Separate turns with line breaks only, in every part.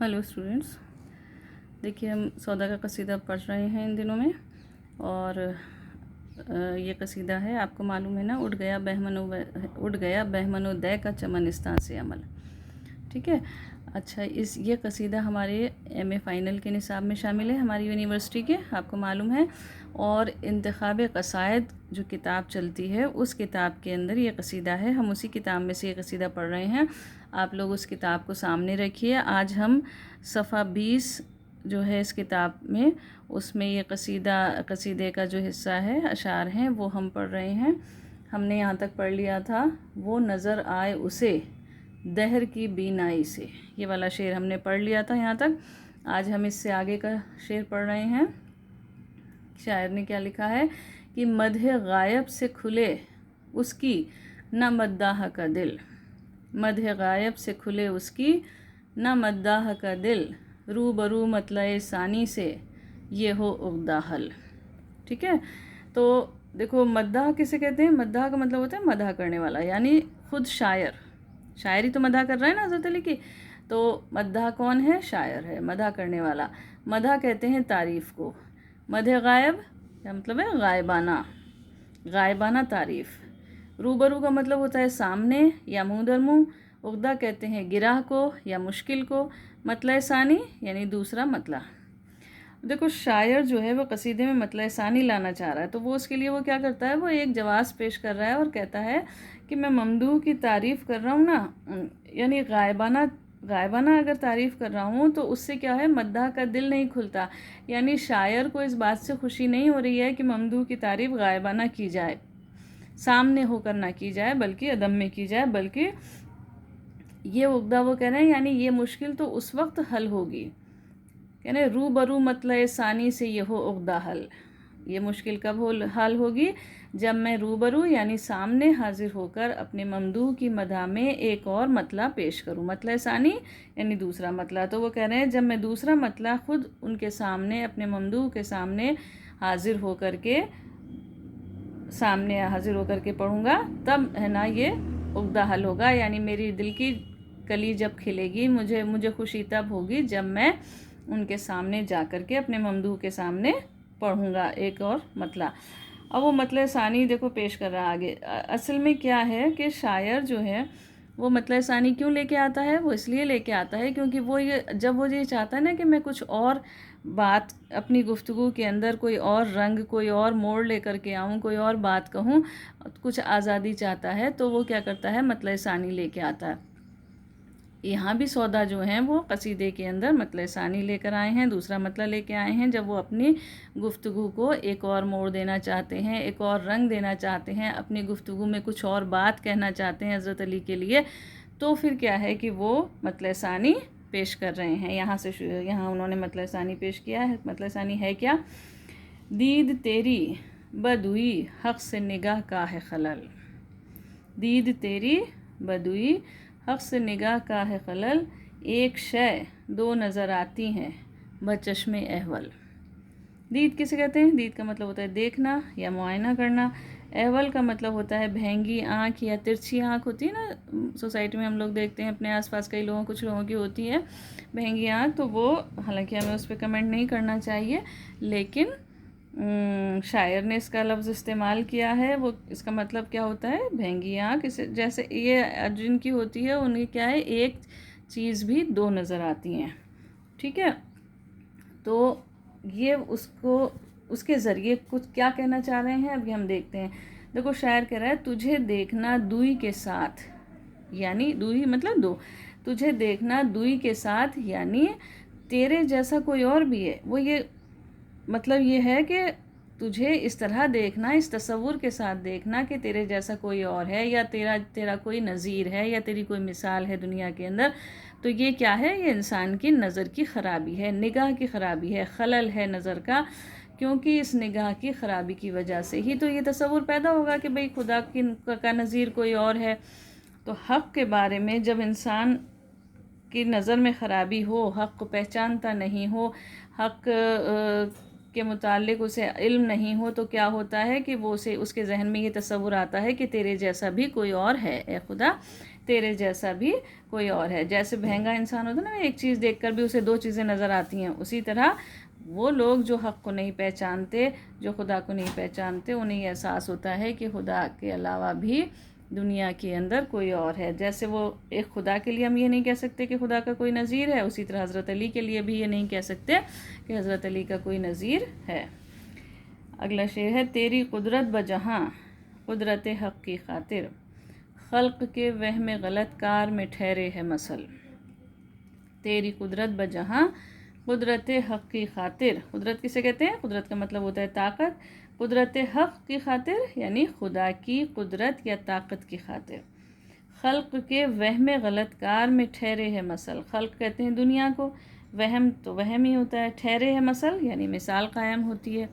Hello students, देखिए हम सौदा का कसीदा पढ़ रहे हैं इन दिनों में। और ये कसीदा है, आपको मालूम है ना, उड़ गया बहमनोदय का चमनिस्तान से अमल। ठीक है। अच्छा, ये कसीदा हमारे एमए फ़ाइनल के निसाब में शामिल है हमारी यूनिवर्सिटी के, आपको मालूम है। और इंतखाब कसायद जो किताब चलती है उस किताब के अंदर ये कसीदा है। हम उसी किताब में से ये कसीदा पढ़ रहे हैं। आप लोग उस किताब को सामने रखिए। आज हम सफ़ा 20 जो है इस किताब में, उसमें ये कसीदे का जो हिस्सा है, अशार हैं, वो हम पढ़ रहे हैं। हमने यहाँ तक पढ़ लिया था, वो नज़र आए उसे दहर की बीनाई से। ये वाला शेर हमने पढ़ लिया था यहाँ तक। आज हम इससे आगे का शेर पढ़ रहे हैं। शायर ने क्या लिखा है कि मदह गायब से खुले उसकी न मद्दाह का दिल, मदह गायब से खुले उसकी न मद्दाह का दिल, रूबरू मतलए सानी से ये हो उगदा हल। ठीक है। तो देखो, मद्दाह किसे कहते हैं? मद्दाह का मतलब होता है मदह करने वाला, यानी खुद शायरी तो मदह कर रहा है ना हज़रत अली की। तो मद्दाह कौन है? शायर है, मदह करने वाला। मदह कहते हैं तारीफ़ को। मदह गायब क्या मतलब है? गायबाना तारीफ़। रूबरू का मतलब होता है सामने या मुँह दर मुँह। उगदा कहते हैं गिराह को या मुश्किल को। मतला सानी यानी दूसरा मतला। देखो, शायर जो है वो कसीदे में मतला सानी लाना चाह रहा है, तो वो उसके लिए वो क्या करता है, वो एक जवाज़ पेश कर रहा है और कहता है कि मैं ममदूह की तारीफ़ कर रहा हूँ ना, यानी गायबाना अगर तारीफ़ कर रहा हूँ तो उससे क्या है, मद्दाह का दिल नहीं खुलता। यानी शायर को इस बात से खुशी नहीं हो रही है कि ममदूह की तारीफ़ गायबाना की जाए, सामने होकर ना की जाए, बल्कि अदम में की जाए। बल्कि ये उगदा वो कह रहे हैं, यानी ये मुश्किल तो उस वक्त हल होगी, कहने रूबरू मतलए सानी से ये हो उगदा हल। ये मुश्किल कब हल होगी? जब मैं रूबरू यानी सामने हाजिर होकर अपने ममदूह की मदह में एक और मतला पेश करूँ। मतला सानी यानी दूसरा मतला। तो वो कह रहे हैं जब मैं दूसरा मतला खुद उनके सामने, अपने ममदूह के सामने हाजिर होकर के पढ़ूँगा, तब है ना ये उगदा हल होगा। यानी मेरी दिल की कली जब खिलेगी, मुझे खुशी तब होगी जब मैं उनके सामने जा कर के अपने ममदूह के सामने पढ़ूँगा एक और मतला। अब वो मतला सानी देखो पेश कर रहा आगे। असल में क्या है कि शायर जो है वो मतला सानी क्यों लेके आता है? वो इसलिए लेके आता है क्योंकि वो ये चाहता है ना कि मैं कुछ और बात अपनी गुफ्तगू के अंदर, कोई और रंग, कोई और मोड़ लेकर के आऊँ, कोई और बात कहूँ, कुछ आज़ादी चाहता है, तो वो क्या करता है, मतला सानी लेके आता है। यहाँ भी सौदा जो हैं वो कसीदे के अंदर मतला सानी लेकर आए हैं, दूसरा मतला लेके आए हैं। जब वो अपनी गुफ्तगू को एक और मोड़ देना चाहते हैं, एक और रंग देना चाहते हैं, अपनी गुफ्तगू में कुछ और बात कहना चाहते हैं हज़रत अली के लिए, तो फिर क्या है कि वो मतला सानी पेश कर रहे हैं। यहाँ उन्होंने मतला सानी पेश किया है। मतला सानी है क्या? दीद तेरी बदुई हक़ से निगाह का है खलल, दीद तेरी बदुई हक़ से निगाह का है खलल, एक शय दो नज़र आती हैं बचश्मे अहवल। दीद किसे कहते हैं? दीद का मतलब होता है देखना या मुआयना करना। अहवल का मतलब होता है भैंगी आँख या तिरछी आँख होती है ना, सोसाइटी में हम लोग देखते हैं अपने आसपास कई लोगों, कुछ लोगों की होती है भैंगी आँख। तो वो, हालांकि हमें उस पर कमेंट नहीं करना चाहिए, लेकिन शायर ने इसका लफ्ज़ इस्तेमाल किया है। वो इसका मतलब क्या होता है? भैंगी आँख। जैसे ये जिनकी होती है उन्हें क्या है, एक चीज़ भी दो नज़र आती हैं। ठीक है। तो ये उसके ज़रिए कुछ क्या कहना चाह रहे हैं अभी हम देखते हैं। देखो, शायर कह रहा है तुझे देखना दुई के साथ, यानी दुई मतलब दो, तुझे देखना दुई के साथ यानी तेरे जैसा कोई और भी है। वो ये मतलब ये है कि तुझे इस तरह देखना, इस तसव्वुर के साथ देखना कि तेरे जैसा कोई और है, या तेरा कोई नज़ीर है, या तेरी कोई मिसाल है दुनिया के अंदर। तो ये क्या है? ये इंसान की नज़र की ख़राबी है, निगाह की ख़राबी है, खलल है नज़र का। क्योंकि इस निगाह की ख़राबी की वजह से ही तो ये तसव्वुर पैदा होगा कि भाई खुदा का नज़ीर कोई और है। तो हक़ के बारे में जब इंसान की नज़र में ख़राबी हो, हक़ को पहचानता नहीं हो, हक़ के मुतालिक उसे इल्म नहीं हो, तो क्या होता है कि वो उसके जहन में ये तसव्वुर आता है कि तेरे जैसा भी कोई और है, ए खुदा تیرے جیسا بھی کوئی اور ہے. جیسے بہنگا انسان ہوتا ہے نا، ایک چیز دیکھ کر بھی اسے دو چیزیں نظر آتی ہیں، اسی طرح وہ لوگ جو حق کو نہیں پہچانتے، جو خدا کو نہیں پہچانتے، انہیں احساس ہوتا ہے کہ خدا کے علاوہ بھی دنیا کے اندر کوئی اور ہے. جیسے وہ ایک خدا کے لیے ہم یہ نہیں کہہ سکتے کہ خدا کا کوئی نظیر ہے، اسی طرح حضرت علی کے لیے بھی یہ نہیں کہہ سکتے کہ حضرت علی کا کوئی نظیر ہے. اگلا شعر ہے، تیری قدرت بجہاں قدرت حق کی خاطر، خلق کے وہم غلط کار میں ٹھہرے ہے مثل. تیری قدرت بجہاں قدرت حق کی خاطر. قدرت کسے کہتے ہیں؟ قدرت کا مطلب ہوتا ہے طاقت. قدرت حق کی خاطر یعنی خدا کی قدرت یا طاقت کی خاطر. خلق کے وہم غلط کار میں ٹھہرے ہے مثل. خلق کہتے ہیں دنیا کو، وہم تو وہم ہی ہوتا ہے، ٹھہرے ہے مثل یعنی مثال قائم ہوتی ہے.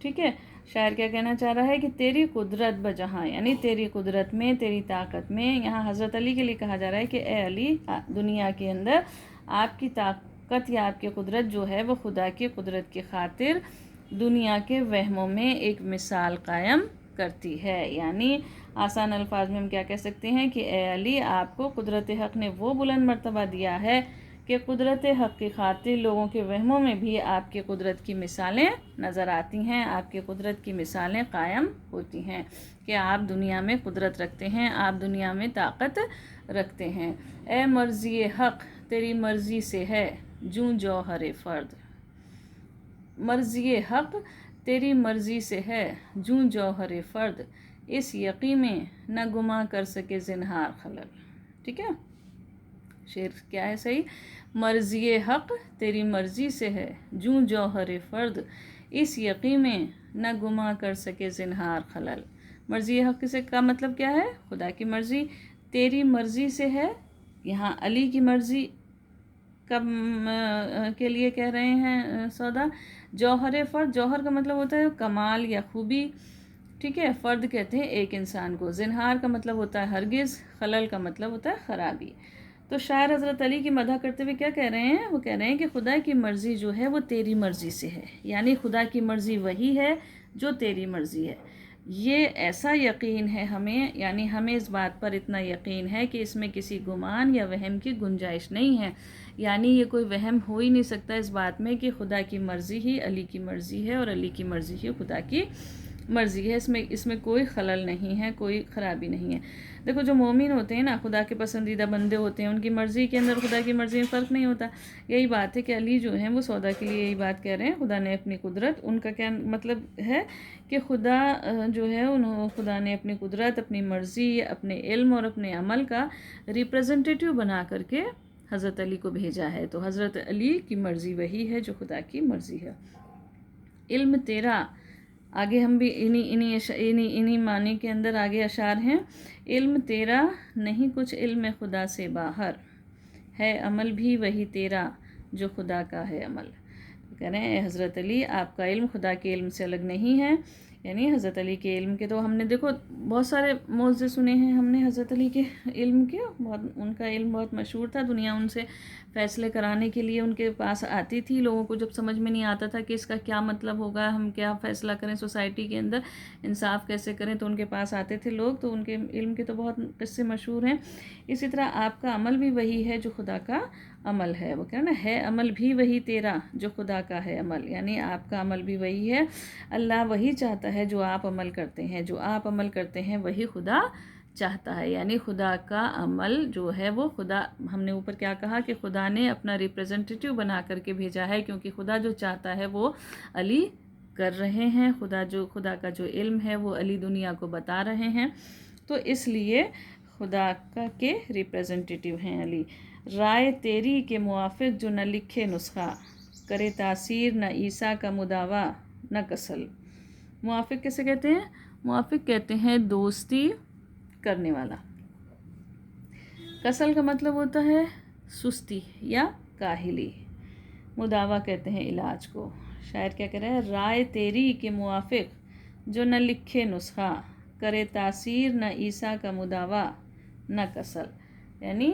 ٹھیک ہے. شاعر کیا کہنا چاہ رہا ہے کہ تیری قدرت بجہاں یعنی تیری قدرت میں، تیری طاقت میں. یہاں حضرت علی کے لیے کہا جا رہا ہے کہ اے علی، دنیا کے اندر آپ کی طاقت یا آپ کی قدرت جو ہے وہ خدا کی قدرت کی خاطر دنیا کے وہموں میں ایک مثال قائم کرتی ہے. یعنی آسان الفاظ میں ہم کیا کہہ سکتے ہیں کہ اے علی، آپ کو قدرت حق نے وہ بلند مرتبہ دیا ہے کہ قدرت حق کی خاطر لوگوں کے وہموں میں بھی آپ کی قدرت کی مثالیں نظر آتی ہیں، آپ کی قدرت کی مثالیں قائم ہوتی ہیں کہ آپ دنیا میں قدرت رکھتے ہیں، آپ دنیا میں طاقت رکھتے ہیں. اے مرضی حق تیری مرضی سے ہے جوں جوہر فرد. مرضی حق تیری مرضی سے ہے جوں جوہر فرد، اس یقین میں نہ گما کر سکے زنہار خلل. ٹھیک ہے. شعر کیا ہے صحیح؟ مرضی حق تیری مرضی سے ہے جوں جوہر فرد، اس یقین میں نہ گما کر سکے زنہار خلل. مرضی حق سے کا مطلب کیا ہے؟ خدا کی مرضی. تیری مرضی سے ہے، یہاں علی کی مرضی کے لیے کہہ رہے ہیں سودا. جوہر فرد، جوہر کا مطلب ہوتا ہے کمال یا خوبی. ٹھیک ہے. فرد کہتے ہیں ایک انسان کو. زنہار کا مطلب ہوتا ہے ہرگز. خلل کا مطلب ہوتا ہے خرابی. تو شاعر حضرت علی کی مدح کرتے ہوئے کیا کہہ رہے ہیں؟ وہ کہہ رہے ہیں کہ خدا کی مرضی جو ہے وہ تیری مرضی سے ہے، یعنی خدا کی مرضی وہی ہے جو تیری مرضی ہے. یہ ایسا یقین ہے ہمیں، یعنی ہمیں اس بات پر اتنا یقین ہے کہ اس میں کسی گمان یا وہم کی گنجائش نہیں ہے. یعنی یہ کوئی وہم ہو ہی نہیں سکتا اس بات میں کہ خدا کی مرضی ہی علی کی مرضی ہے اور علی کی مرضی ہی خدا کی مرضی ہے. اس میں کوئی خلل نہیں ہے، کوئی خرابی نہیں ہے. دیکھو جو مومن ہوتے ہیں نا، خدا کے پسندیدہ بندے ہوتے ہیں، ان کی مرضی کے اندر خدا کی مرضی میں فرق نہیں ہوتا. یہی بات ہے کہ علی جو ہیں وہ سودا کے لیے یہی بات کہہ رہے ہیں. خدا نے اپنی قدرت، ان کا کیا مطلب ہے کہ خدا جو ہے خدا نے اپنی قدرت، اپنی مرضی، اپنے علم اور اپنے عمل کا ریپریزنٹیٹیو بنا کر کے حضرت علی کو بھیجا ہے. تو حضرت علی کی مرضی وہی ہے جو خدا کی مرضی ہے. علم تیرا، آگے ہم بھی انہی معنی کے اندر آگے اشعار ہیں. علم تیرا نہیں کچھ علم خدا سے باہر، ہے عمل بھی وہی تیرا جو خدا کا ہے عمل. کہہ رہے ہیں اے حضرت علی، آپ کا علم خدا کے علم سے الگ نہیں ہے. یعنی حضرت علی کے علم کے تو ہم نے دیکھو بہت سارے موضوع سنے ہیں ہم نے حضرت علی کے علم کے. ان کا علم بہت مشہور تھا. دنیا ان سے فیصلے کرانے کے لیے ان کے پاس آتی تھی. لوگوں کو جب سمجھ میں نہیں آتا تھا کہ اس کا کیا مطلب ہوگا، ہم کیا فیصلہ کریں سوسائٹی کے اندر، انصاف کیسے کریں، تو ان کے پاس آتے تھے لوگ. تو ان کے علم کے تو بہت قصے مشہور ہیں. اسی طرح آپ کا عمل بھی وہی ہے جو خدا کا عمل ہے. وہ کہنا ہے عمل بھی وہی تیرا جو خدا کا ہے عمل، یعنی آپ کا عمل بھی وہی ہے. اللہ وہی چاہتا ہے جو آپ عمل کرتے ہیں، جو آپ عمل کرتے ہیں وہی خدا چاہتا ہے. یعنی خدا کا عمل جو ہے وہ خدا، ہم نے اوپر کیا کہا کہ خدا نے اپنا ریپریزنٹیٹیو بنا کر کے بھیجا ہے، کیونکہ خدا جو چاہتا ہے وہ علی کر رہے ہیں. خدا کا جو علم ہے وہ علی دنیا کو بتا رہے ہیں. تو اس لیے خدا کے ریپریزنٹیٹیو ہیں علی. رائے تیری کے موافق جو نہ لکھے نسخہ، کرے تاثیر نہ عیسیٰ کا مداوا نہ کسل. موافق کیسے کہتے ہیں؟ موافق کہتے ہیں دوستی کرنے والا. کسل کا مطلب ہوتا ہے سستی یا کاہلی. مداوا کہتے ہیں علاج کو. شاعر کیا کہہ رہا ہے؟ رائے تیری کے موافق جو نہ لکھے نسخہ، کرے تاثیر نہ عیسیٰ کا مداوا نہ کسل. یعنی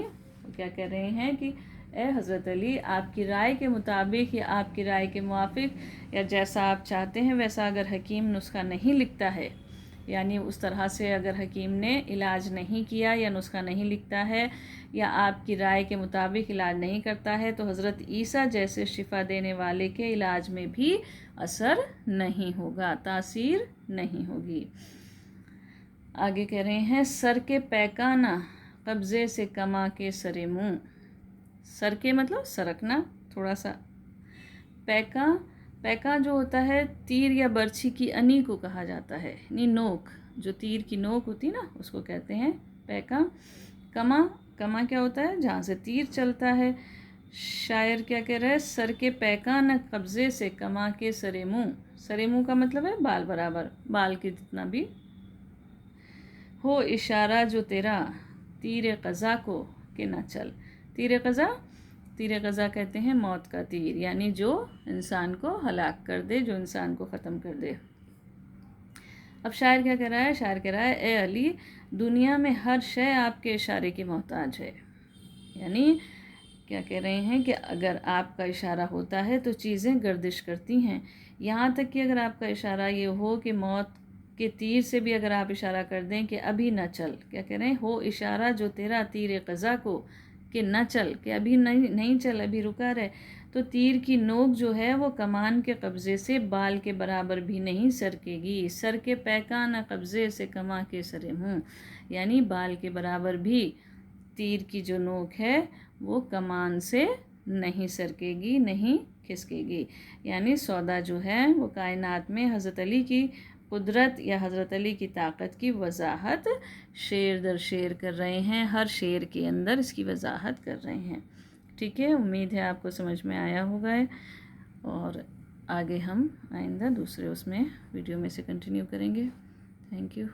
کیا کہہ رہے ہیں کہ اے حضرت علی، آپ کی رائے کے مطابق یا آپ کی رائے کے موافق یا جیسا آپ چاہتے ہیں ویسا اگر حکیم نسخہ نہیں لکھتا ہے، यानी उस तरह से अगर हकीम ने इलाज नहीं किया या नुस्खा नहीं लिखता है या आपकी राय के मुताबिक इलाज नहीं करता है तो हज़रत ईसा जैसे शिफा देने वाले के इलाज में भी असर नहीं होगा, तासीर नहीं होगी। आगे कह रहे हैं सर के पैकाना कब्ज़े से कमा के सरे मुँह। सर के मतलब सरकना थोड़ा सा, पैका, पैका जो होता है तीर या बर्छी की अनी को कहा जाता है, यानी नोक, जो तीर की नोक होती है ना उसको कहते हैं पैका। कमा, कमा क्या होता है जहाँ से तीर चलता है। शायर क्या कह रहा है, सर के पैका न कब्ज़े से कमा के सरे मुँह। सरे मुँह का मतलब है बाल बराबर, बाल के जितना भी। हो इशारा जो तेरा तीर क़ज़ा को कि न चल। तीर क़ज़ा, तीर क़ज़ा कहते हैं मौत का तीर, यानी जो इंसान को हलाक कर दे, जो इंसान को ख़त्म कर दे। अब शायर क्या कह रहा है, शायर कह रहा है ए अली दुनिया में हर शय आपके इशारे की मोहताज है। यानी क्या कह रहे हैं कि अगर आपका इशारा होता है तो चीज़ें गर्दिश करती हैं, यहाँ तक कि अगर आपका इशारा ये हो कि मौत के तीर से भी अगर आप इशारा कर दें कि अभी न चल, क्या कह रहे हैं, हो इशारा जो तेरा तीर क़ज़ा को कि न चल, कि अभी नहीं चल, अभी रुका रहे, तो तीर की नोक जो है वो कमान के कब्ज़े से बाल के बराबर भी नहीं सरकेगी। सर के पैकाना कब्ज़े से कमा के सरे मुँह, यानी बाल के बराबर भी तीर की जो नोक है वो कमान से नहीं सरकेगी, नहीं खिसकेगी। यानी सौदा जो है वो कायनात में हज़रत अली की कुदरत या हज़रत अली की ताकत की वजाहत शेर दर शेर कर रहे हैं, हर शेर के अंदर इसकी वजाहत कर रहे हैं। ठीक है, उम्मीद है आपको समझ में आया होगा और आगे हम आइंदा दूसरे उसमें वीडियो में से कंटिन्यू करेंगे। Thank you.